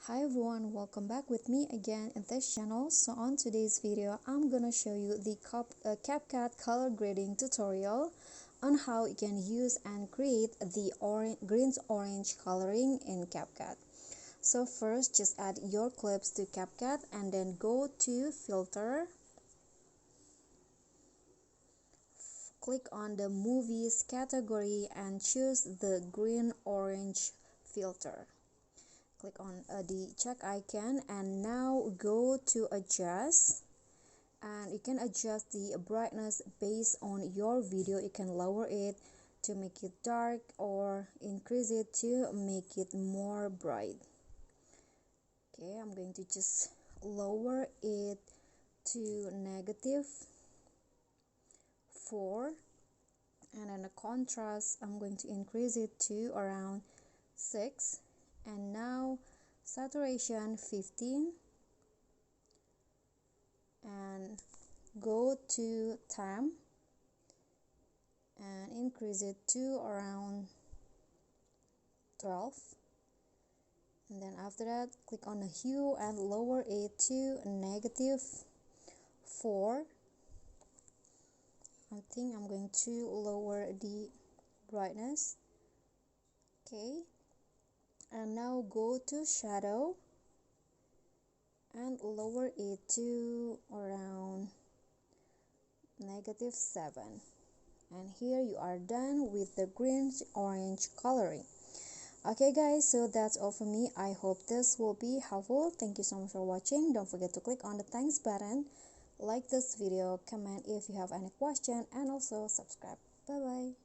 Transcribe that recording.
Hi everyone, welcome back with me again in this channel. So on today's video, I'm gonna show you the CapCut color grading tutorial on how you can use and create the greens-orange coloring in CapCut. So first, just add your clips to CapCut and then go to Filter. Click on the Movies category and choose the green-orange filter. Click on the check icon and now go to adjust, and you can adjust the brightness based on your video. You can lower it to make it dark or increase it to make it more bright. Okay, I'm going to just lower it to -4, and then the contrast I'm going to increase it to around 6, and now saturation 15, and go to temp and increase it to around 12, and then after that click on the hue and lower it to -4. I think I'm going to lower the brightness. Okay, and now go to shadow and lower it to around -7, and here you are done with the greens orange coloring. Okay guys, so that's all for me. I hope this will be helpful. Thank you so much for watching. Don't forget to click on the thanks button, like this video, comment if you have any question, and also subscribe. Bye bye.